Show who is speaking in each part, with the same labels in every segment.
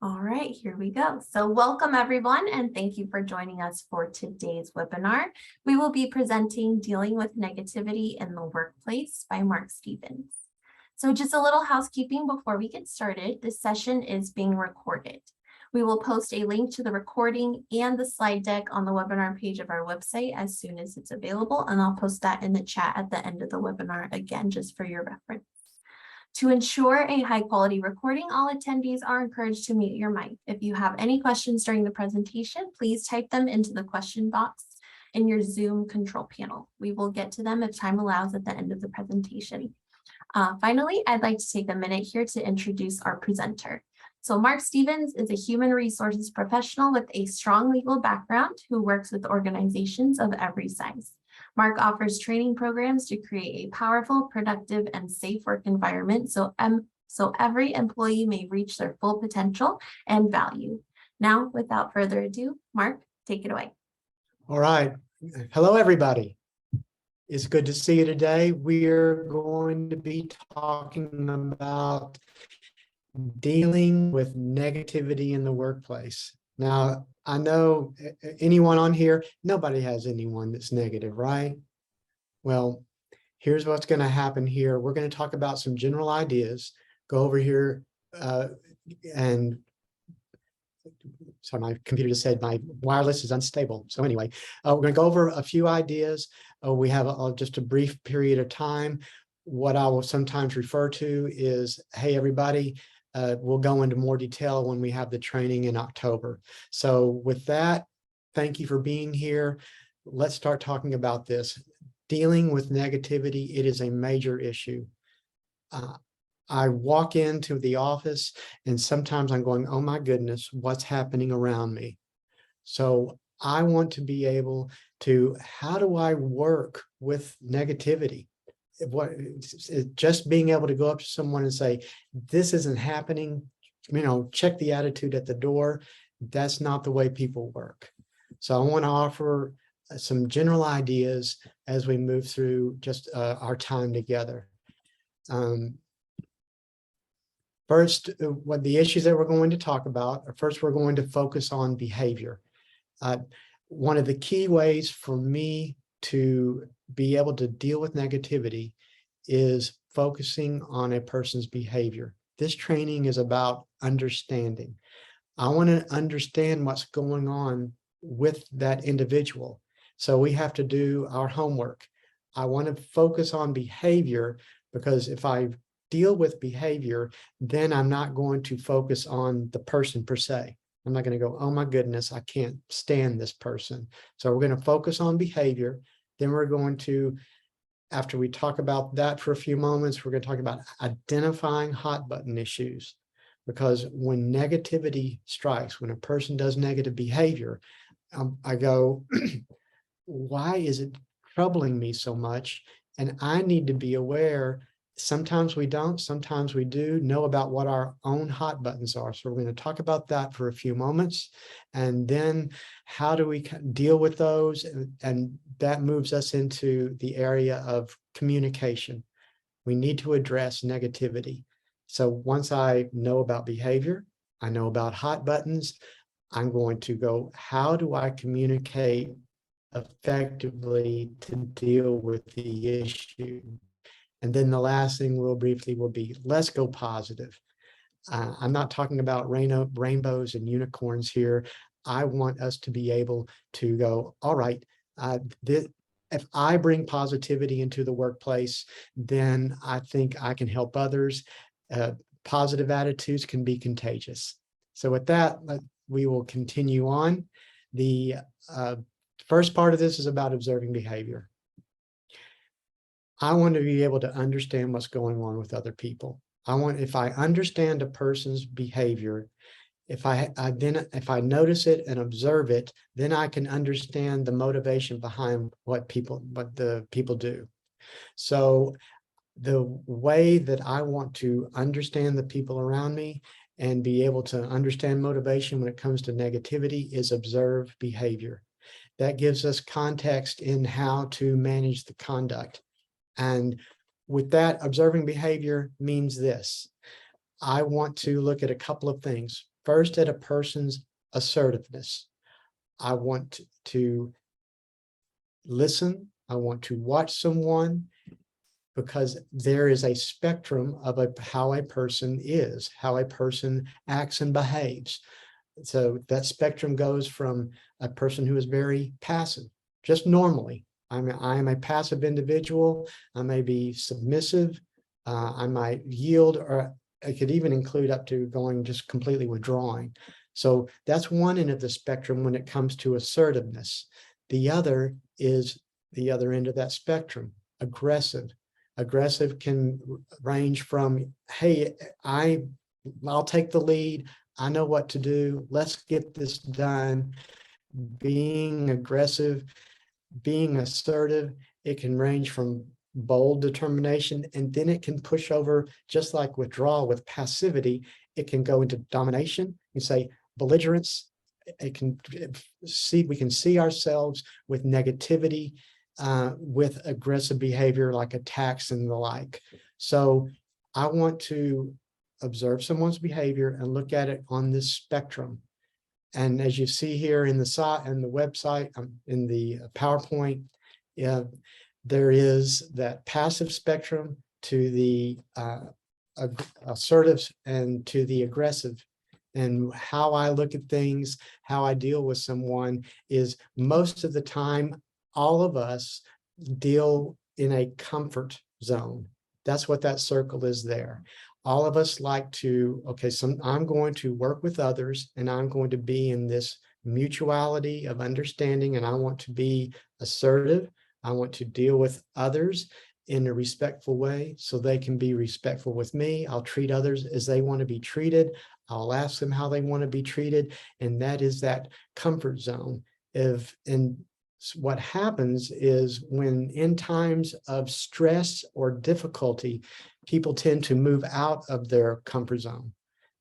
Speaker 1: All right, here we go. So welcome everyone, and thank you for joining us for today's webinar. We will be presenting Dealing with Negativity in the Workplace by Mark Stevens. So just a little housekeeping before we get started. This session is being recorded. We will post a link to the recording and the slide deck on the webinar page of our website as soon as it's available, and I'll post that in the chat at the end of the webinar again, just for your reference. To ensure a high quality recording, all attendees are encouraged to mute your mic. If you have any questions during the presentation, please type them into the question box in your Zoom control panel. We will get to them if time allows at the end of the presentation. Finally, I'd like to take a minute here to introduce our presenter. So Mark Stevens is a human resources professional with a strong legal background who works with organizations of every size. Mark offers training programs to create a powerful, productive, and safe work environment so every employee may reach their full potential and value. Now, without further ado, Mark, take it away.
Speaker 2: All right. Hello, everybody. It's good to see you today. We're going to be talking about dealing with negativity in the workplace. Now, I know anyone on here, nobody has anyone that's negative, right? Well, here's what's going to happen here. We're going to talk about some general ideas, go over here and sorry, my computer just said my wireless is unstable. So anyway, we're going to go over a few ideas. We have just a brief period of time. What I will sometimes refer to is, hey, everybody, we'll go into more detail when we have the training in October. So with that, thank you for being here. Let's start talking about this. Dealing with negativity, it is a major issue. I walk into the office and sometimes I'm going, oh my goodness, what's happening around me? So I want to be able to, how do I work with negativity? Just being able to go up to someone and say, this isn't happening, check the attitude at the door. That's not the way people work. So I want to offer some general ideas as we move through just our time together. First, what the issues that we're going to talk about are, first, we're going to focus on behavior. One of the key ways for me to be able to deal with negativity is focusing on a person's behavior. This training is about understanding. I want to understand what's going on with that individual. So we have to do our homework. I want to focus on behavior because if I deal with behavior, then I'm not going to focus on the person per se. I'm not going to go, oh my goodness, I can't stand this person. So we're going to focus on behavior. Then we're going to, after we talk about that for a few moments, we're going to talk about identifying hot button issues. Because when negativity strikes, when a person does negative behavior, I go, why is it troubling me so much? And I need to be aware. Sometimes we don't, sometimes we do know about what our own hot buttons are. So we're going to talk about that for a few moments. And then how do we deal with those? And that moves us into the area of communication. We need to address negativity. So once I know about behavior, I know about hot buttons, I'm going to go, how do I communicate effectively to deal with the issue? And then the last thing real briefly will be, let's go positive. I'm not talking about rainbows and unicorns here. I want us to be able to go, all right, if I bring positivity into the workplace, then I think I can help others. Positive attitudes can be contagious. So with that, we will continue on. The first part of this is about observing behavior. I want to be able to understand what's going on with other people. If I understand a person's behavior, if I notice it and observe it, then I can understand the motivation behind what the people do. So the way that I want to understand the people around me and be able to understand motivation when it comes to negativity is observe behavior. That gives us context in how to manage the conduct. And with that, observing behavior means this. I want to look at a couple of things. first at a person's assertiveness. I want to listen. I want to watch someone, because there is a spectrum of how a person is, how a person acts and behaves. So that spectrum goes from a person who is very passive, just normally. I am a passive individual. I may be submissive. I might yield, or I could even include up to going just completely withdrawing. So that's one end of the spectrum when it comes to assertiveness. The other is the other end of that spectrum, aggressive. Aggressive can range from, hey, I'll take the lead. I know what to do. Let's get this done. Being aggressive, being assertive, it can range from bold determination, and then it can push over, just like withdrawal with passivity, it can go into domination. You say belligerence. We can see ourselves with negativity, with aggressive behavior like attacks and the like. So I want to observe someone's behavior and look at it on this spectrum. And as you see here in the website, in the PowerPoint, there is that passive spectrum to the assertive and to the aggressive. And how I look at things, how I deal with someone is, most of the time, all of us deal in a comfort zone. That's what that circle is there. All of us like to, okay, I'm going to work with others, and I'm going to be in this mutuality of understanding, and I want to be assertive. I want to deal with others in a respectful way so they can be respectful with me. I'll treat others as they want to be treated. I'll ask them how they want to be treated. And that is that comfort zone. And what happens is, when in times of stress or difficulty, people tend to move out of their comfort zone,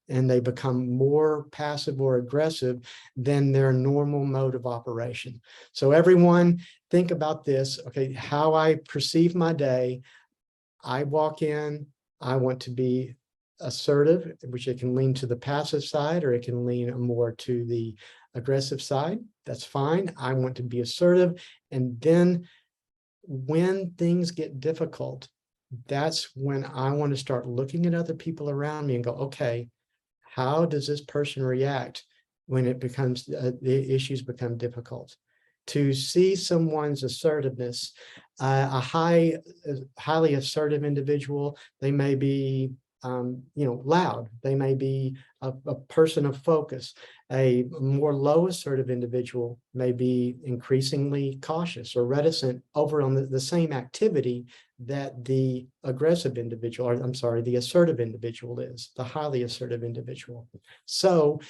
Speaker 2: and they become more passive or aggressive than their normal mode of operation. So everyone, think about this. Okay, how I perceive my day. I walk in, I want to be assertive, which it can lean to the passive side, or it can lean more to the aggressive side. That's fine. I want to be assertive. And then when things get difficult, that's when I want to start looking at other people around me and go, okay, how does this person react when it becomes, the issues become difficult? To see someone's assertiveness, a highly assertive individual, they may be loud. They may be a person of focus. A more low assertive individual may be increasingly cautious or reticent over on the same activity that the aggressive individual, or I'm sorry, the assertive individual is, the highly assertive individual. So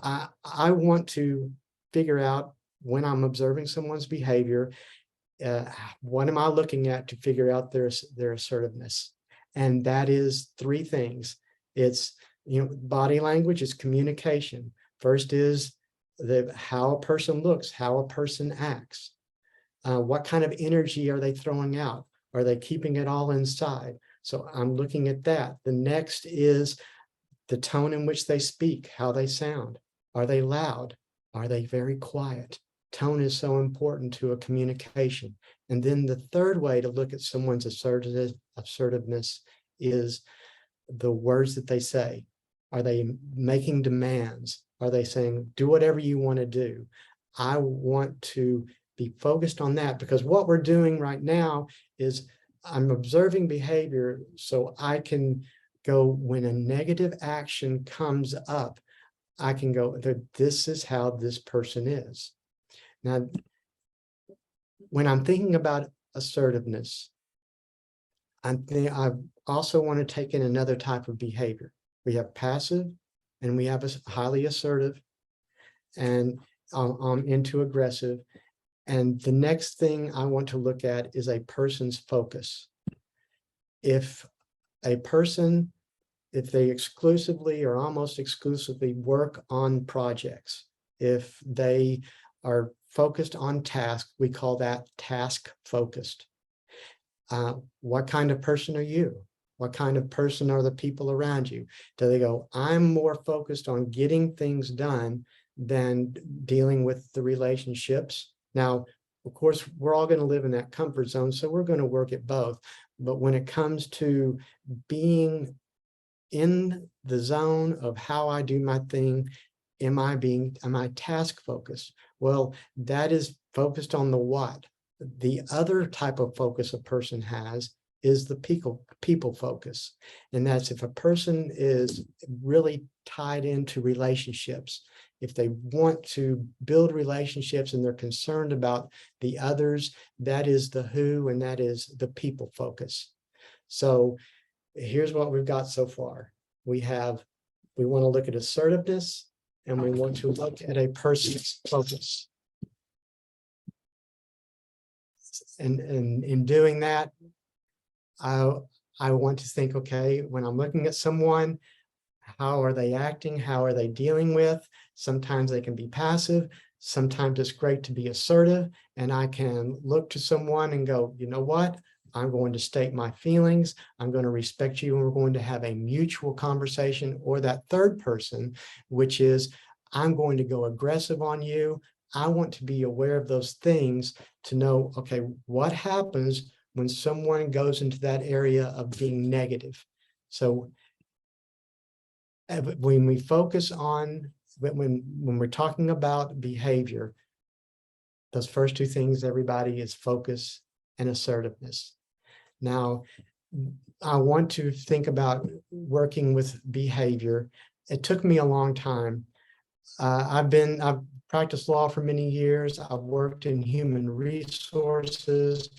Speaker 2: I want to figure out, when I'm observing someone's behavior, what am I looking at to figure out their assertiveness? And that is three things. It's, body language is communication. First is how a person looks, how a person acts. What kind of energy are they throwing out? Are they keeping it all inside? So I'm looking at that. The next is the tone in which they speak, how they sound. Are they loud? Are they very quiet? Tone is so important to a communication. And then the third way to look at someone's assertiveness is the words that they say. Are they making demands? Are they saying, do whatever you want to do? I want to be focused on that, because what we're doing right now is I'm observing behavior so I can go, when a negative action comes up, I can go, this is how this person is. Now, when I'm thinking about assertiveness, I also want to take in another type of behavior. We have passive, and we have a highly assertive, and into aggressive. And the next thing I want to look at is a person's focus. If they exclusively or almost exclusively work on projects, if they are focused on task, we call that task focused. What kind of person are you? What kind of person are the people around you? Do they go, I'm more focused on getting things done than dealing with the relationships? Now, of course, we're all going to live in that comfort zone, so we're going to work at both. But when it comes to being in the zone of how I do my thing, am I task focused? Well, that is focused on the what. The other type of focus a person has is the people focus. And that's if a person is really tied into relationships, if they want to build relationships and they're concerned about the others, that is the who, and that is the people focus. So here's what we've got so far. We want to look at assertiveness, and we want to look at a person's focus. And in doing that, I want to think, okay, when I'm looking at someone, how are they acting? How are they dealing with? Sometimes they can be passive. Sometimes it's great to be assertive. And I can look to someone and go, you know what? I'm going to state my feelings. I'm going to respect you. And we're going to have a mutual conversation. Or that third person, which is, I'm going to go aggressive on you. I want to be aware of those things to know, okay, what happens when someone goes into that area of being negative. So when we focus on, when we're talking about behavior, those first two things, everybody, is focus and assertiveness. Now, I want to think about working with behavior. It took me a long time. I've practiced law for many years. I've worked in human resources.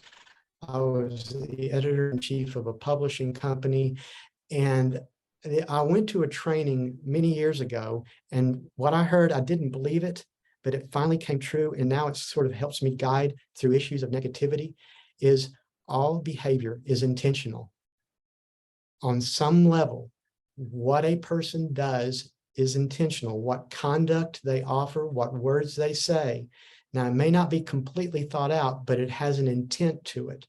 Speaker 2: I was the editor-in-chief of a publishing company, and I went to a training many years ago, and what I heard, I didn't believe it, but it finally came true, and now it sort of helps me guide through issues of negativity, is all behavior is intentional. On some level, what a person does is intentional. What conduct they offer, what words they say. Now, it may not be completely thought out, but it has an intent to it.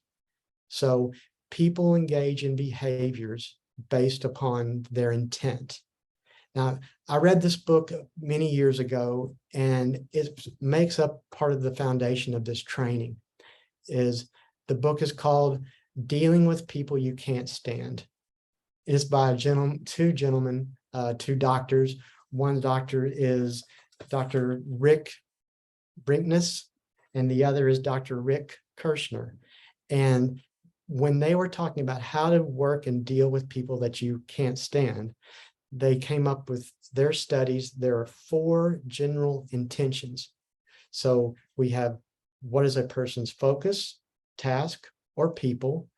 Speaker 2: So people engage in behaviors based upon their intent. Now, I read this book many years ago, and it makes up part of the foundation of this training. The book is called Dealing with People You Can't Stand. It's by two gentlemen, two doctors. One doctor is Dr. Rick Brinkness, and the other is Dr. Rick Kirschner. And when they were talking about how to work and deal with people that you can't stand, they came up with their studies. There are 4 general intentions. So we have, what is a person's focus, task, or people?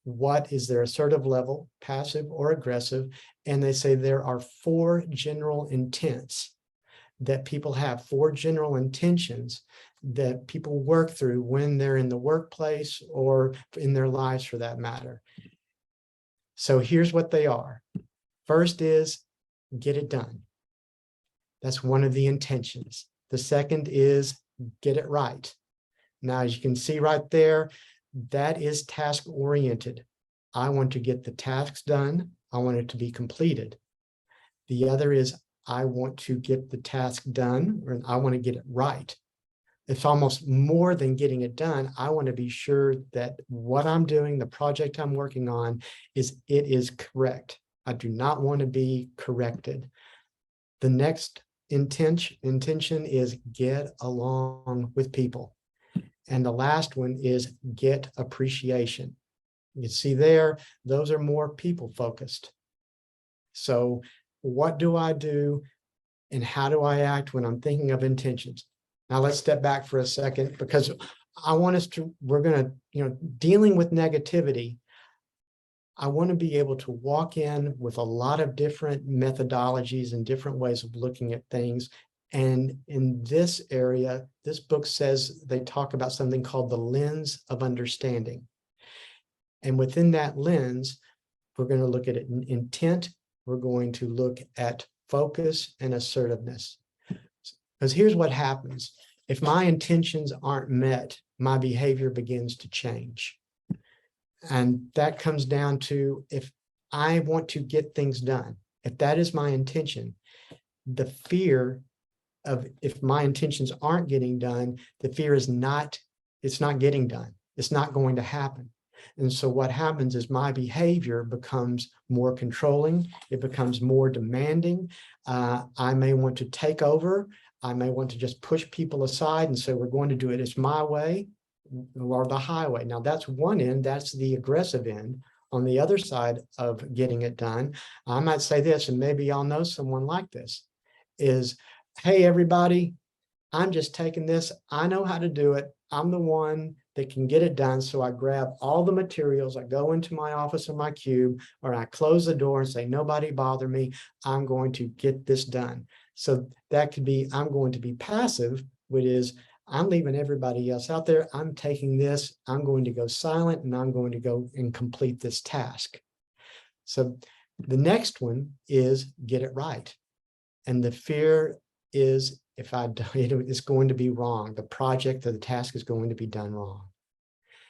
Speaker 2: What is their assertive level, passive or aggressive? And they say there are 4 general intents that people have, 4 general intentions that people work through when they're in the workplace or in their lives for that matter. So here's what they are. First is get it done. That's one of the intentions. The second is get it right. Now, as you can see right there, that is task oriented. I want to get the tasks done. I want it to be completed. The other is I want to get the task done, or I want to get it right. It's almost more than getting it done. I want to be sure that what I'm doing, the project I'm working on, it is correct. I do not want to be corrected. The next intention is get along with people. And the last one is get appreciation. You see there, those are more people focused. So what do I do and how do I act when I'm thinking of intentions? Now let's step back for a second, because I want us to, we're going to, dealing with negativity, I want to be able to walk in with a lot of different methodologies and different ways of looking at things. And in this area, this book says they talk about something called the lens of understanding. And within that lens, we're going to look at intent. We're going to look at focus and assertiveness. Because here's what happens. If my intentions aren't met, my behavior begins to change. And that comes down to, if I want to get things done. If that is my intention, the fear of if my intentions aren't getting done, the fear is it's not getting done. It's not going to happen. And so what happens is my behavior becomes more controlling. It becomes more demanding. I may want to take over. I may want to just push people aside and say, we're going to do it. It's my way or the highway. Now that's one end. That's the aggressive end. On the other side of getting it done, I might say this, and maybe y'all know someone like this, is, hey, everybody, I'm just taking this. I know how to do it. I'm the one that can get it done. So I grab all the materials. I go into my office or my cube, or I close the door and say, nobody bother me. I'm going to get this done. So that could be, I'm going to be passive, which is I'm leaving everybody else out there. I'm taking this. I'm going to go silent, and I'm going to go and complete this task. So the next one is get it right. And the fear is, if I do it, it's going to be wrong. The project or the task is going to be done wrong.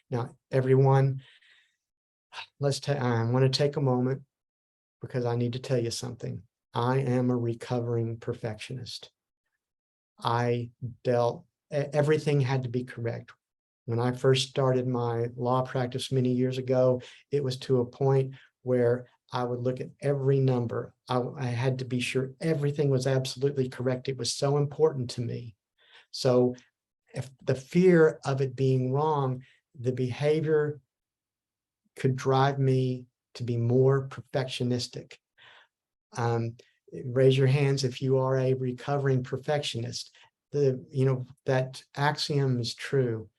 Speaker 2: Now, everyone, I want to take a moment because I need to tell you something. I am a recovering perfectionist. Everything had to be correct. When I first started my law practice many years ago, it was to a point where I would look at every number. I had to be sure everything was absolutely correct. It was so important to me. So if the fear of it being wrong, the behavior could drive me to be more perfectionistic. Raise your hands if you are a recovering perfectionist. That axiom is true.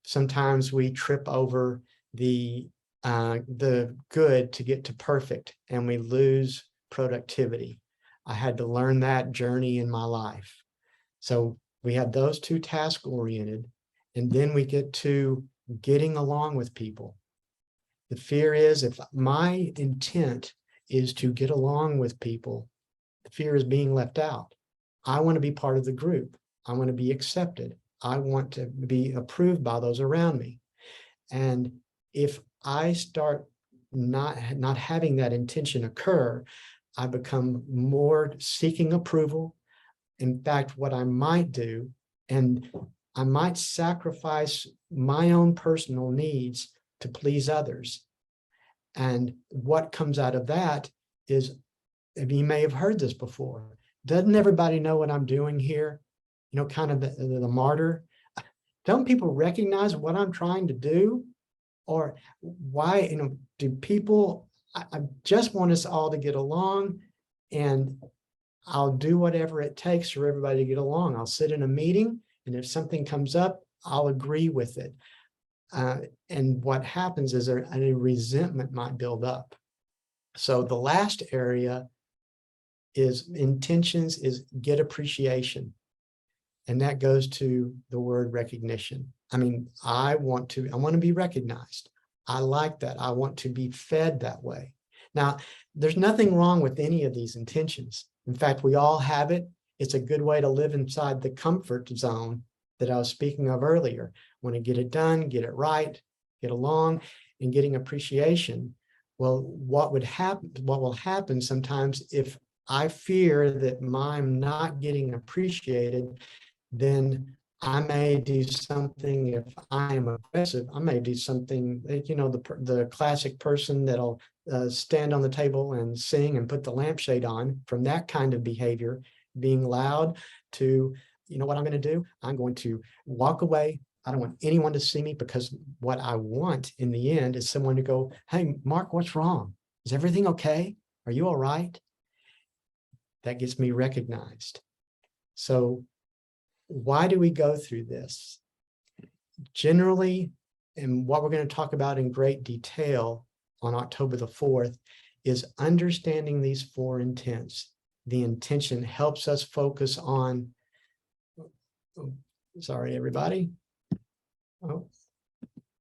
Speaker 2: Sometimes we trip over the good to get to perfect, and we lose productivity. I had to learn that journey in my life. So we have those two task oriented, and then we get to getting along with people. The fear is, if my intent is to get along with people, the fear is being left out. I want to be part of the group. I want to be accepted. I want to be approved by those around me. And if I start not having that intention occur, I become more seeking approval. In fact, what I might do, and I might sacrifice my own personal needs to please others. And what comes out of that is, you may have heard this before, doesn't everybody know what I'm doing here? Kind of the martyr. Don't people recognize what I'm trying to do? Or why, do people, I just want us all to get along, and I'll do whatever it takes for everybody to get along. I'll sit in a meeting, and if something comes up, I'll agree with it. And what happens is a resentment might build up. So the last area is intentions, is get appreciation. And that goes to the word recognition. I mean, I want to be recognized. I like that. I want to be fed that way. Now, there's nothing wrong with any of these intentions. In fact, we all have it. It's a good way to live inside the comfort zone that I was speaking of earlier. Want to get it done, get it right, get along, and getting appreciation. Well, what will happen sometimes if I fear that I'm not getting appreciated, then I may do something. If I am aggressive, I may do something, the classic person that'll stand on the table and sing and put the lampshade on, from that kind of behavior, being loud, to, what I'm going to do? I'm going to walk away. I don't want anyone to see me, because what I want in the end is someone to go, hey, Mark, what's wrong? Is everything okay? Are you all right? That gets me recognized. So why do we go through this? Generally, and what we're going to talk about in great detail on October the 4th, is understanding these four intents. The intention helps us focus on, sorry, everybody.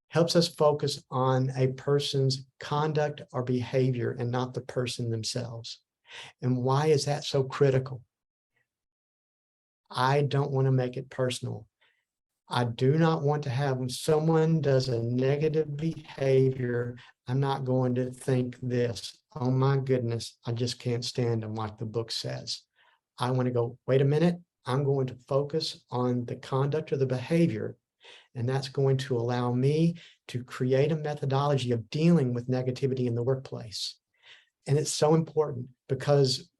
Speaker 2: Helps us focus on a person's conduct or behavior and not the person themselves. And why is that so critical? I don't want to make it personal. I do not want to have, when someone does a negative behavior, I'm not going to think this. Oh my goodness, I just can't stand them like the book says. I want to go, wait a minute, I'm going to focus on the conduct or the behavior. And that's going to allow me to create a methodology of dealing with negativity in the workplace. And it's so important because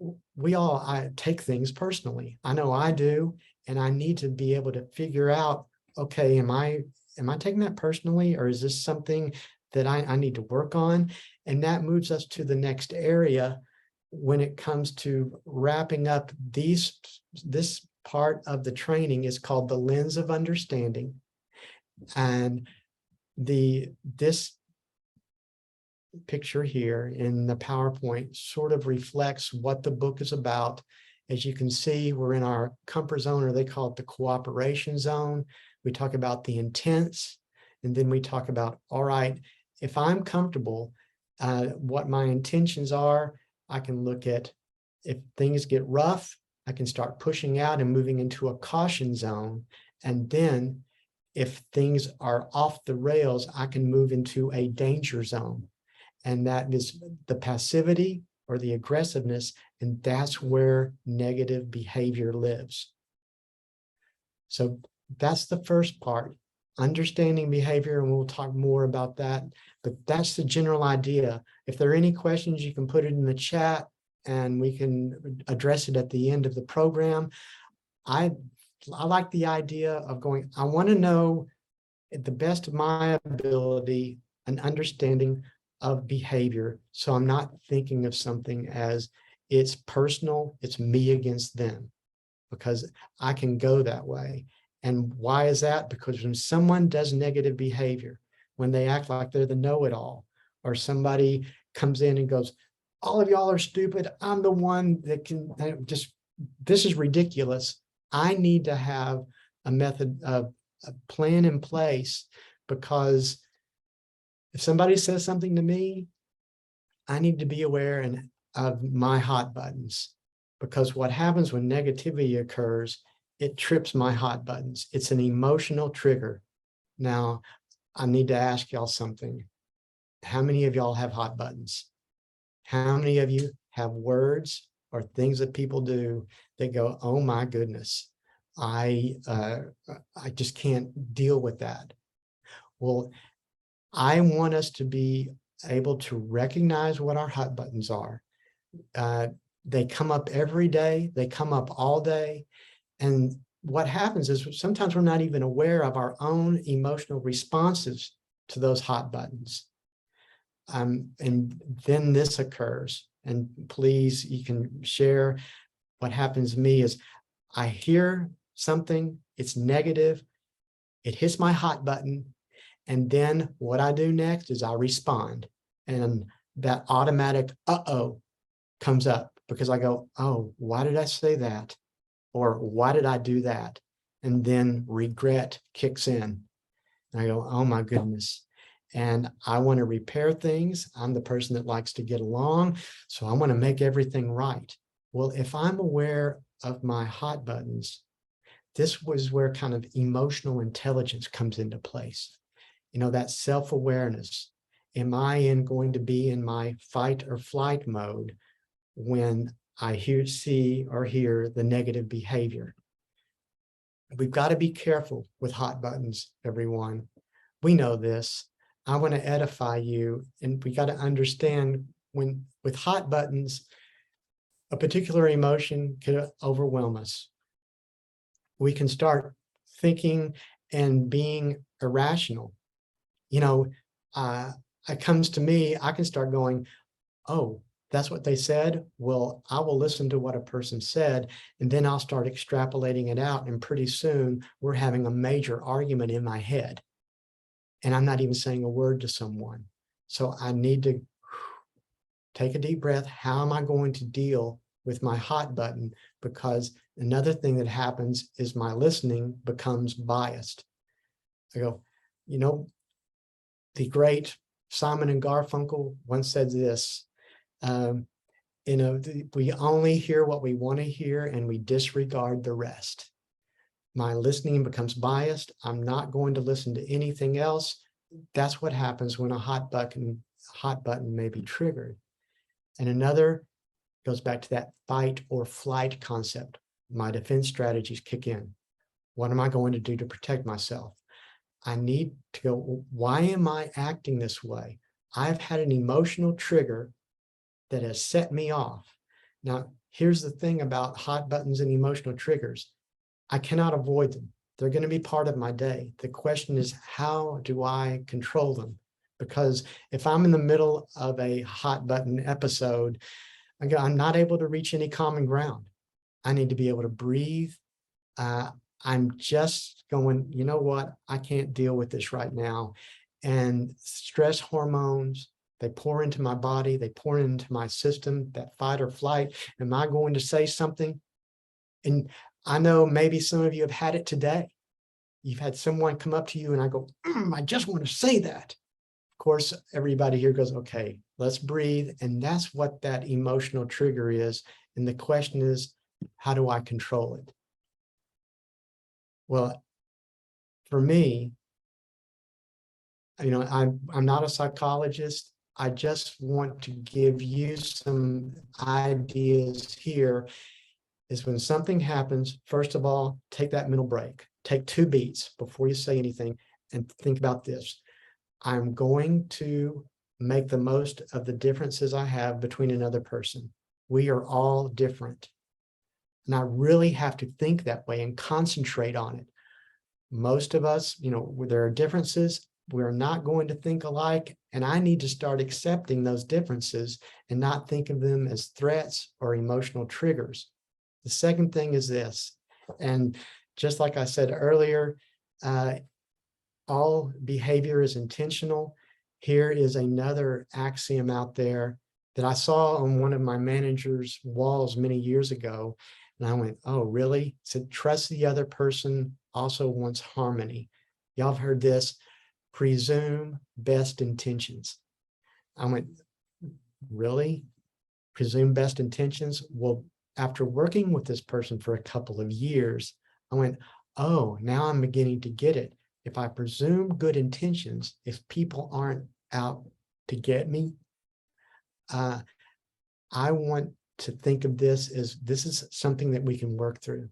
Speaker 2: I take things personally. I know I do, and I need to be able to figure out, okay, am I taking that personally, or is this something that I need to work on? And that moves us to the next area when it comes to wrapping up this part of the training is called the lens of understanding. And this picture here in the PowerPoint sort of reflects what the book is about. As you can see, we're in our comfort zone, or they call it the cooperation zone. We talk about the intents, and then we talk about, all right, if I'm comfortable, what my intentions are, I can look at if things get rough, I can start pushing out and moving into a caution zone. And then if things are off the rails, I can move into a danger zone. And that is the passivity or the aggressiveness, and that's where negative behavior lives. So that's the first part, understanding behavior, and we'll talk more about that, but that's the general idea. If there are any questions, you can put it in the chat and we can address it at the end of the program. I like the idea of going, I want to know at the best of my ability, an understanding of behavior. So I'm not thinking of something as it's personal, it's me against them, because I can go that way. And why is that? Because when someone does negative behavior, when they act like they're the know-it-all, or somebody comes in and goes, all of y'all are stupid, I'm the one that can just, this is ridiculous. I need to have a method, a plan in place, because if somebody says something to me, I need to be aware of my hot buttons, because what happens when negativity occurs, it trips my hot buttons. It's an emotional trigger. Now, I need to ask y'all something. How many of y'all have hot buttons? How many of you have words or things that people do that go, oh my goodness, I just can't deal with that? Well, I want us to be able to recognize what our hot buttons are. They come up every day, they come up all day. And what happens is sometimes we're not even aware of our own emotional responses to those hot buttons. And then this occurs. And please, you can share. What happens to me is I hear something, it's negative, it hits my hot button. And then what I do next is I respond. And that automatic uh-oh comes up, because I go, oh, why did I say that? Or why did I do that? And then regret kicks in. And I go, oh my goodness. And I want to repair things. I'm the person that likes to get along. So I want to make everything right. Well, if I'm aware of my hot buttons, this was where kind of emotional intelligence comes into place. You know, that self-awareness. Am I going to be in my fight or flight mode when I see or hear the negative behavior? We've got to be careful with hot buttons, everyone. We know this. I want to edify you, and we got to understand when with hot buttons, a particular emotion can overwhelm us. We can start thinking and being irrational. You know, it comes to me, I can start going, oh, that's what they said. Well, I will listen to what a person said, and then I'll start extrapolating it out. And pretty soon we're having a major argument in my head. And I'm not even saying a word to someone. So I need to take a deep breath. How am I going to deal with my hot button? Because another thing that happens is my listening becomes biased. I go, you know, the great Simon and Garfunkel once said this, you know, we only hear what we want to hear and we disregard the rest. My listening becomes biased. I'm not going to listen to anything else. That's what happens when a hot button hot button may be triggered. And another goes back to that fight or flight concept. My defense strategies kick in. What am I going to do to protect myself? I need to go, why am I acting this way? I've had an emotional trigger that has set me off. Now, here's the thing about hot buttons and emotional triggers. I cannot avoid them. They're going to be part of my day. The question is, how do I control them? Because if I'm in the middle of a hot button episode, I'm not able to reach any common ground. I need to be able to breathe. I'm just going, you know what? I can't deal with this right now. And stress hormones, they pour into my body, they pour into my system, that fight or flight. Am I going to say something? And I know maybe some of you have had it today. You've had someone come up to you and I go, I just want to say that. Of course, everybody here goes, okay, let's breathe. And that's what that emotional trigger is. And the question is, how do I control it? Well, for me, I'm not a psychologist. I just want to give you some ideas here. Is when something happens, first of all, take that mental break. Take 2 beats before you say anything and think about this. I'm going to make the most of the differences I have between another person. We are all different. And I really have to think that way and concentrate on it. Most of us, there are differences. We're not going to think alike. And I need to start accepting those differences and not think of them as threats or emotional triggers. The second thing is this, and just like I said earlier, all behavior is intentional. Here is another axiom out there that I saw on one of my manager's walls many years ago. And I went, oh, really? It said, trust the other person also wants harmony. Y'all have heard this, presume best intentions. I went, really? Presume best intentions? Well, after working with this person for a couple of years, I went, oh, now I'm beginning to get it. If I presume good intentions, if people aren't out to get me, I want to think of this as this is something that we can work through.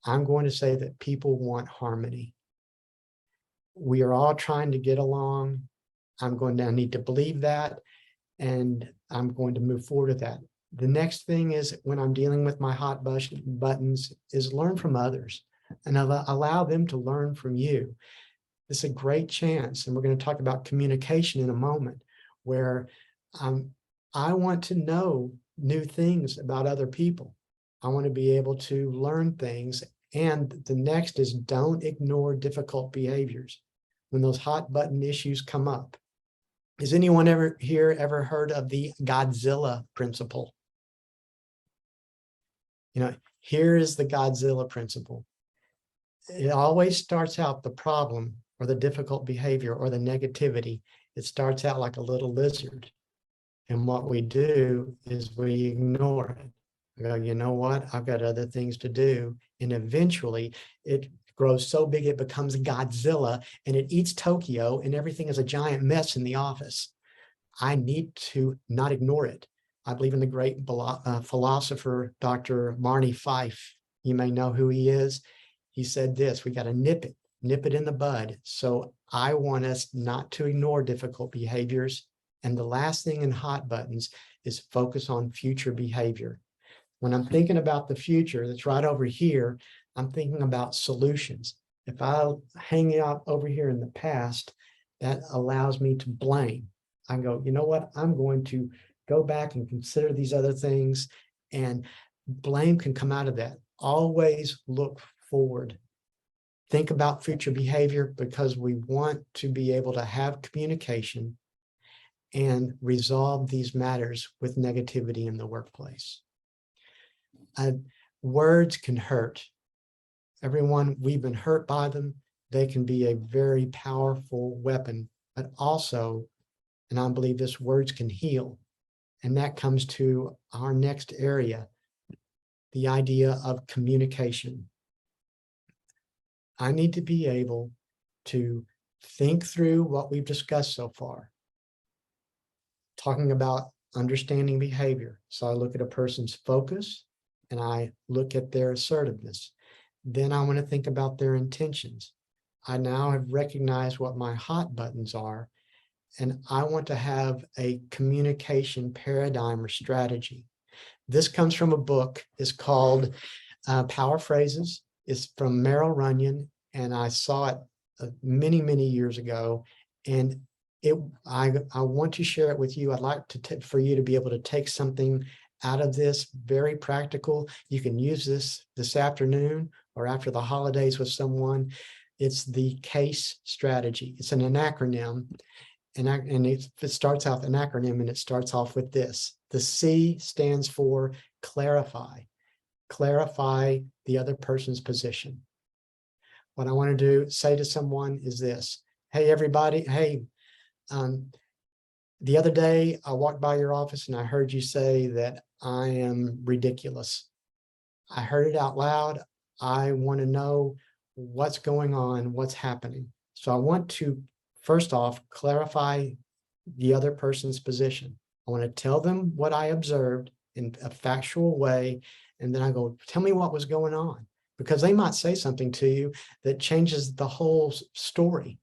Speaker 2: I'm going to say that people want harmony. We are all trying to get along. I need to believe that, and I'm going to move forward with that. The next thing is when I'm dealing with my hot buttons is learn from others and allow them to learn from you. It's a great chance. And we're going to talk about communication in a moment where I want to know new things about other people. I want to be able to learn things. And the next is don't ignore difficult behaviors when those hot button issues come up. Has anyone ever heard of the Godzilla principle? Here is the Godzilla principle. It always starts out the problem or the difficult behavior or the negativity. It starts out like a little lizard. And what we do is we ignore it. We go, you know what? I've got other things to do. And eventually it grows so big it becomes Godzilla and it eats Tokyo and everything is a giant mess in the office. I need to not ignore it. I believe in the great philosopher, Dr. Marty Fife. You may know who he is. He said this, we got to nip it in the bud. So I want us not to ignore difficult behaviors. And the last thing in hot buttons is focus on future behavior. When I'm thinking about the future that's right over here, I'm thinking about solutions. If I hang out over here in the past, that allows me to blame. I go, you know what? I'm going to go back and consider these other things, and blame can come out of that. Always look forward. Think about future behavior because we want to be able to have communication and resolve these matters with negativity in the workplace. Words can hurt. Everyone, we've been hurt by them. They can be a very powerful weapon, but also, and I believe this, words can heal. And that comes to our next area, the idea of communication. I need to be able to think through what we've discussed so far. talking about understanding behavior. So I look at a person's focus and I look at their assertiveness. Then I want to think about their intentions. I now have recognized what my hot buttons are, and I want to have a communication paradigm or strategy. This comes from a book. It's called Power Phrases. It's from Merrill Runyon, and I saw it many, many years ago. And I want to share it with you. I'd like for you to be able to take something out of this, very practical. You can use this afternoon or after the holidays with someone. It's the CASE strategy. It's an acronym. And it starts off an acronym, and it starts off with this. The C stands for clarify. Clarify the other person's position. What I want to say to someone is this. Hey, everybody. Hey, the other day I walked by your office and I heard you say that I am ridiculous. I heard it out loud. I want to know what's going on, what's happening. So I want to, first off, clarify the other person's position. I want to tell them what I observed in a factual way. And then I go, tell me what was going on, because they might say something to you that changes the whole story.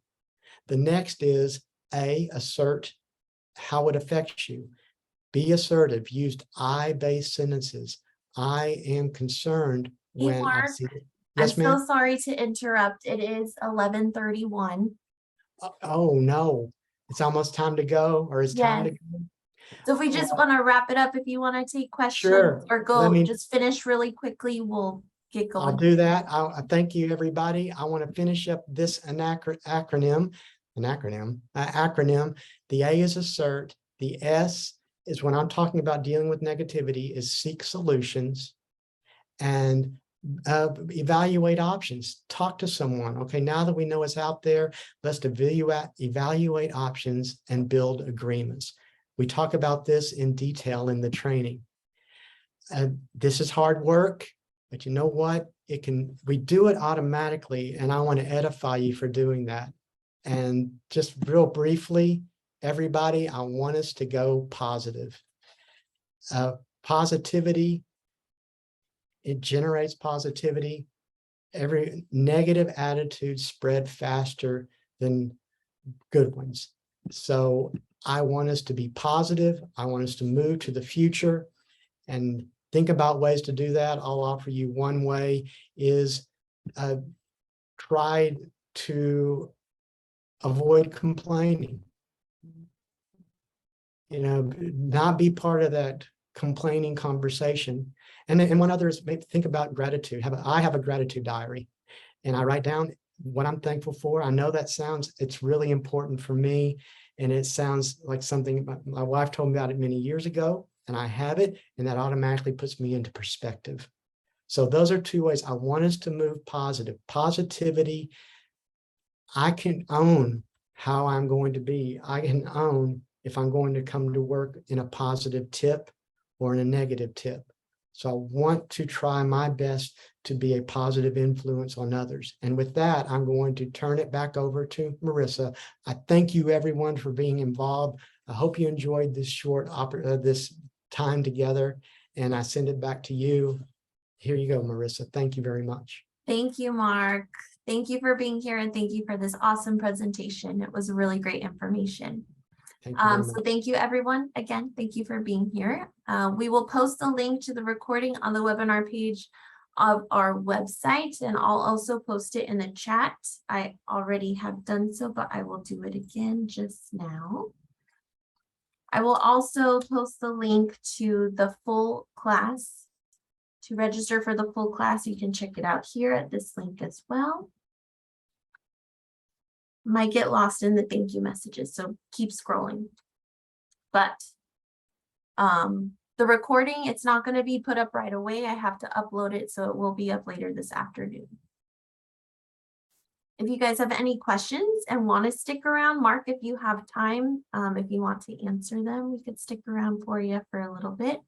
Speaker 2: The next is assert how it affects you. Be assertive. Use I-based sentences. I am concerned
Speaker 1: Hey,
Speaker 2: when I
Speaker 1: Mark,
Speaker 2: see it.
Speaker 1: I'm
Speaker 2: Yes, ma'am.
Speaker 1: so sorry to interrupt. It is 11:31.
Speaker 2: Oh, no. It's almost time to go, or it's time to
Speaker 1: Yes.
Speaker 2: go.
Speaker 1: So if we just want to wrap it up, if you want to take questions
Speaker 2: Sure.
Speaker 1: or go just finish really quickly, we'll get going.
Speaker 2: I'll do that. I thank you, everybody. I want to finish up this acronym. The A is assert. The S is, when I'm talking about dealing with negativity, is seek solutions and evaluate options. Talk to someone. Okay, now that we know it's out there, let's evaluate options and build agreements. We talk about this in detail in the training. This is hard work, but you know what? We do it automatically, and I want to edify you for doing that. And just real briefly, everybody, I want us to go positive. Positivity, it generates positivity. Every negative attitude spread faster than good ones. So I want us to be positive. I want us to move to the future and think about ways to do that. I'll offer you one way is try to avoid complaining. You know, not be part of that complaining conversation. And one other is maybe think about gratitude. I have a gratitude diary, and I write down what I'm thankful for. I know it's really important for me. And it sounds like something my wife told me about it many years ago, and I have it, and that automatically puts me into perspective. So those are two ways I want us to move positive. Positivity, I can own how I'm going to be. I can own if I'm going to come to work in a positive tip or in a negative tip. So I want to try my best to be a positive influence on others. And with that, I'm going to turn it back over to Marissa. I thank you, everyone, for being involved. I hope you enjoyed this this time together, and I send it back to you. Here you go, Marissa. Thank you very much.
Speaker 1: Thank you, Mark. Thank you for being here, and thank you for this awesome presentation. It was really great information. So thank you, everyone. Again, thank you for being here. We will post a link to the recording on the webinar page of our website, and I'll also post it in the chat. I already have done so, but I will do it again just now. I will also post the link to the full class. To register for the full class, you can check it out here at this link as well. Might get lost in the thank you messages, so keep scrolling. But the recording, it's not going to be put up right away. I have to upload it, so it will be up later this afternoon. If you guys have any questions and want to stick around, Mark, if you have time, if you want to answer them, we could stick around for you for a little bit.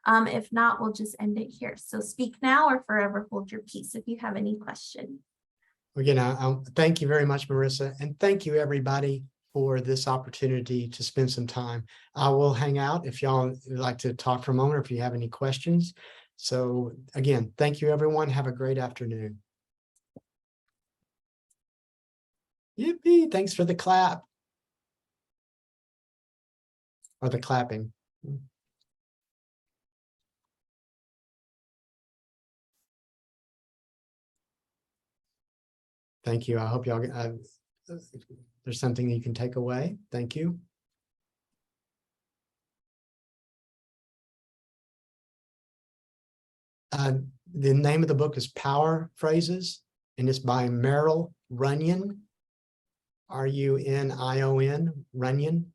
Speaker 1: If not, we'll just end it here. So speak now or forever hold your peace if you have any questions.
Speaker 2: Again, thank you very much, Marissa, and thank you, everybody, for this opportunity to spend some time. I will hang out if y'all would like to talk for a moment, or if you have any questions. So again, thank you, everyone. Have a great afternoon. Yippee, thanks for the clap. Or the clapping. Thank you. I hope y'all, there's something you can take away. Thank you. The name of the book is Power Phrases, and it's by Merrill Runyon. R-U-N-I-O-N, Runyon.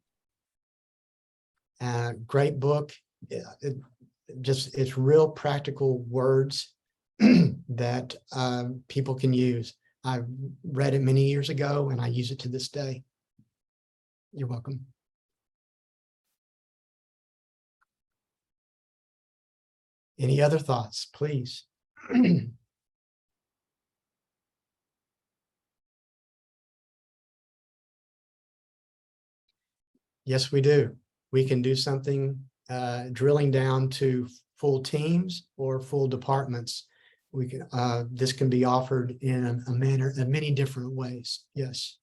Speaker 2: Great book. It's real practical words that people can use. I read it many years ago and I use it to this day. You're welcome. Any other thoughts, please? Yes, we do. We can do something drilling down to full teams or full departments. We can this can be offered in many different ways. Yes.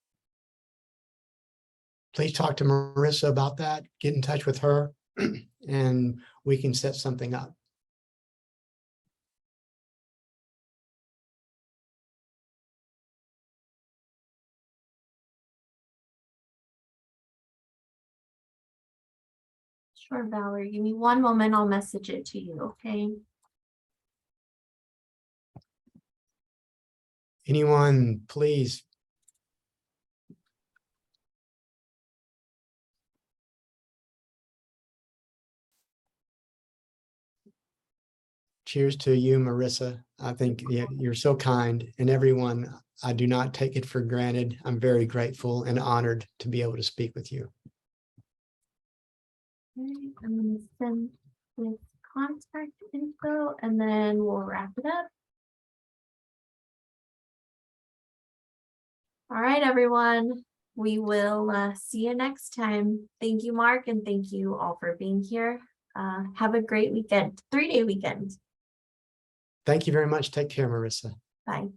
Speaker 2: Please talk to Marissa about that. Get in touch with her and we can set something up.
Speaker 1: Sure, Valerie, give me one moment. I'll message it to you, okay?
Speaker 2: Anyone, please. Cheers to you, Marissa. I think you're so kind, and everyone, I do not take it for granted. I'm very grateful and honored to be able to speak with you.
Speaker 1: Okay, I'm going to send this contact info and then we'll wrap it up. All right, everyone. We will see you next time. Thank you, Mark, and thank you all for being here. Have a great weekend, 3-day weekend.
Speaker 2: Thank you very much. Take care, Marissa.
Speaker 1: Bye.